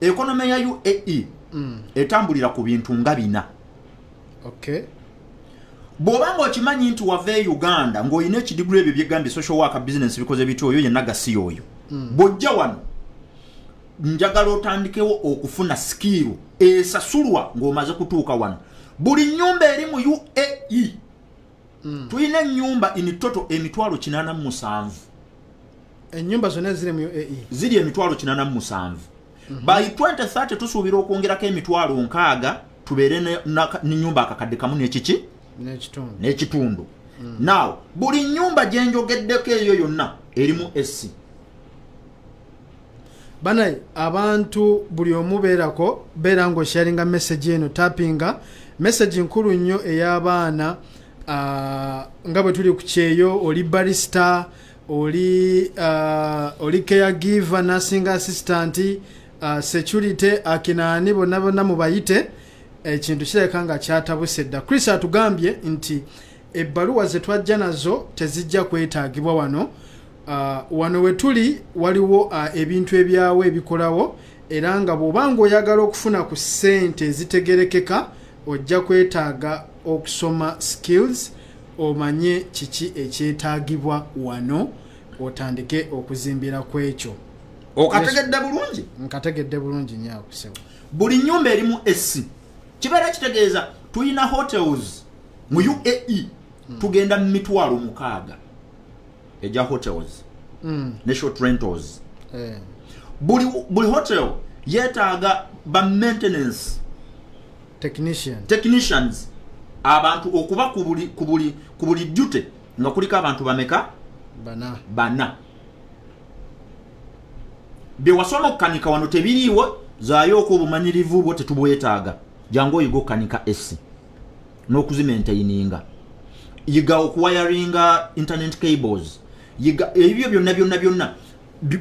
economy ya UAE etambulira ku bintu nga bina. Okay. Bw'obanga okimanyi nti wave Uganda ng'olina ekidigulu ebyo byegambye social worker business bikoze bityo oyo yenna gasi oyo. Bw'ojja wano njagala otandikewo okufuna skill esasulwa ng'omaze kutuuka wano. Buli nnyumba eri mu UAE tulina ennyumba in total emitwalo 87. Ennyumba zonna ziri mu UAE ziri emitwalo 87. By 2030 tusuubira okwongerako emitwalo 60 tubeere n'ennyumba akakadde kamu n'ekitundu. Now buli nnyumba gye njogeddeko eyo yonna erimu SC. Banayi abantu buli omu beera ng'osharinga message eno tappinga message nkulu nnyo ey'abaana nga bwe tuli ku kyeyo oli barista oli caregiver nursing assistant security akinaani bonna mubayite ekintu kirabika nga kyatabuse dda. Chris atugambye nti ebbaluwa ze twajja nazo tezijja kwetaagibwa wano. Wano we tuli waliwo ebintu ebyawo ebikolawo era nga bw'obanga oyagala okufuna ku ssente ezitegerekeka ojja kwetaaga okusoma skills omanye kiki ekyetaagibwa wano otandike okuzimbira ku ekyo. Okategedde bulungi? Nkategedde bulungi nnyo akusewa. Buli nnyumba erimu SC. Kibeera kitegeeza tulina hotels mu UAE tugenda mu mitwalo 6 eja hotels ne short rentals. Buli hotel yetaaga ba maintenance technicians abantu okuba ku buli duty nga kuliko abantu bameka bana. Bye wasoma okukanika wano tebiriiwo zaayo okubumanyirivu bwo tetubwetaaga. Jangu oyiga okukanika SC n'okuzimaintaininga yiga okuwayaringa internet cables yiga ebyo byonna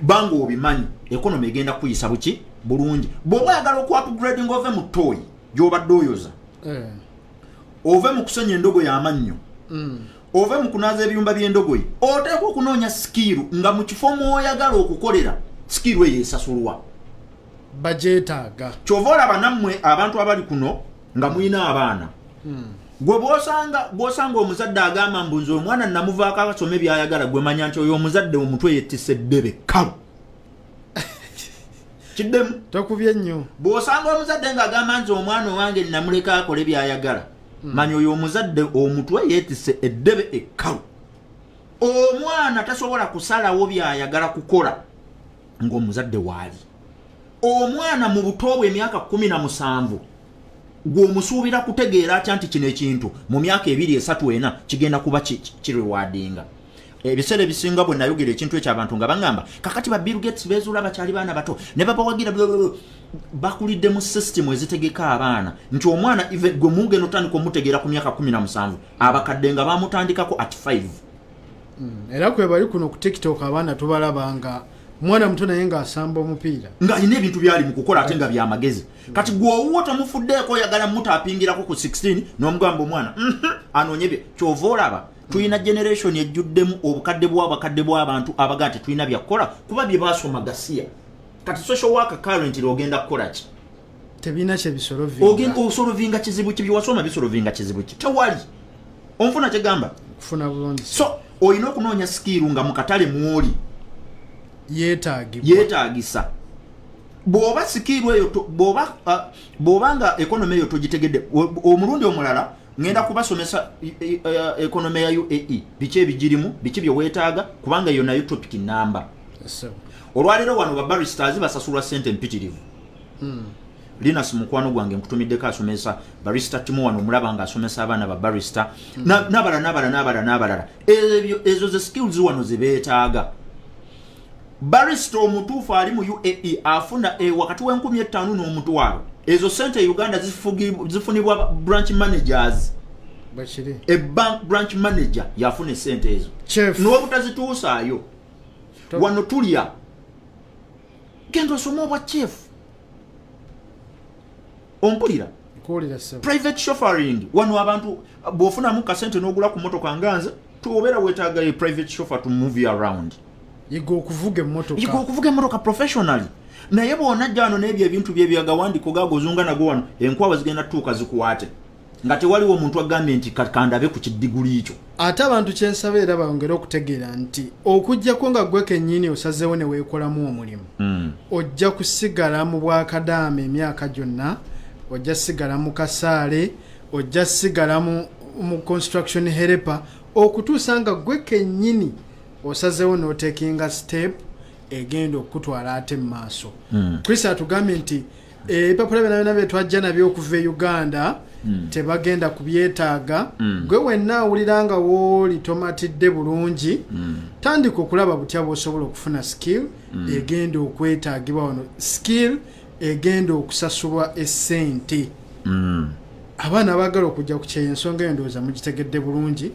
bango obimanyi economy egenda kuyisa buki bulungi. Bw'oba oyagala okupgrading ove mu toy gy'obadde oyoza ove mu kusenya endogo y'amannyo ove mu kunaaza ebiyumba by'endogoyi oteekwa okunoonya skill nga mu kifo mw'oyagala okukolera skill eyo esasulwa bajetaaga. Kyova olaba nammwe abantu abali kuno nga muyina abaana gwe bw'osanga omuzadde agamba mbunzi omwana namuvaako akasome byayagala gwe manya nti oyo omuzadde omutwe yettise ddebe kalu kiddemu tokubye nnyo. Bw'osanga omuzadde ng'agamba nti omwana owange namuleka akole byayagala manya oyo omuzadde omutwe yettise eddebe ekkalu. Omwana tasobola kusalawo byayagala kukola ng'omuzadde waali. Omwana mu buto bwe emyaka 17 gw'omusuubira kutegeera atya nti kino ekintu mu myaka 2-3 kigenda kuba kirewardinga. Ebiseera ebisinga bwe nayogera ekintu eky'abantu nga bangamba kakati ba Bill Gates bezuula bakyali baana bato ne babawagira bakulidde mu system ezitegeka abaana nti omwana gwe mugeno tandika omutegeera ku myaka 17 abakadde nga bamutandikako at 5. Era kwe bali kuno ku TikTok abaana tubalabanga mwana muto naye ng'asamba omupiira nga alina ebintu byali mu kukola ate nga byamagezi. Kati gw'owuwo tomufuddeeko oyagala mutapingirako ku 16 n'omugamba omwana anoonye bye kyova olaba. Tulina generation ejjuddemu obukadde bw'abantu abagaa tetulina byakukola kuba bye baasoma gasiya. Kati social worker currently ogenda kukola ki? Tebina kye bisolovinga. Ogenda osolovinga kizibu ki byewasoma bisolovinga kizibu ki? Tewali. Onfuna kyegamba? Kufuna bulungi. So olina okunoonya skill nga mu katale mw'oli yeetaagisa. Bw'oba skill eyo bw'oba nga economy eyo togitegedde omulundi omulala ngenda kubasomesa economy ya UAE biki ebigirimu biki bye weetaaga kubanga yo nayo topic number. Olwaliro wano ba baristas basasulwa sente mpitirivu. Linus mukwano gwange nkutumiddeko asomesa barista timu wano mulaba nga asomesa abaana ba barista n'abalala ezo ze skills wano zibeetaaga. Barista omutuufu ali mu UAE afuna wakati w'15,000 n'omutwalo. Ezo sente Uganda zifunibwa branch managers. Bachiri. Bank branch manager yafune sente ezo. N'obutazituusaayo. Wano tulya. Genda osoma obwa chief. Ompulira. Private chauffeuring. Wano abantu bw'ofunamu kasente n'ogula ku motoka nganze tuobeera weetaaga private chauffeur to move you around. Yiga okuvuga emmotoka professionally. naye bw'onajja wano n'ebyo ebintu by'ebyagawandiko gagozunga nago wano enkwawa zigenda tuuka zikuwaate nga tewaliwo omuntu agambye nti kandabe ku kidiguli ekyo. Ate abantu kyensaba era bongere okutegeera nti okujjako nga gwe kennyini osazeewo ne weekolamu omulimu ojja kusigala mu bwakadaama emyaka gyonna, ojja sigala mu kasaale, ojja sigala mu construction helper okutuusa nga gwe kennyini osazeewo n'otekinga step egenda okutwala ate mu maaso. Chris atugambye nti ebipapula byonna byetwajja nabyo okuva e Uganda tebagenda kubyetaaga. Gwe wenna awulira nga wooli tomatidde bulungi, tandika okulaba butya bw'osobola okufuna skill egenda okwetaagibwa wano, skill egenda okusasulwa essente. Abaana abaagala okujja ku kyeyo ensonga eyo ndowooza mugitegedde bulungi.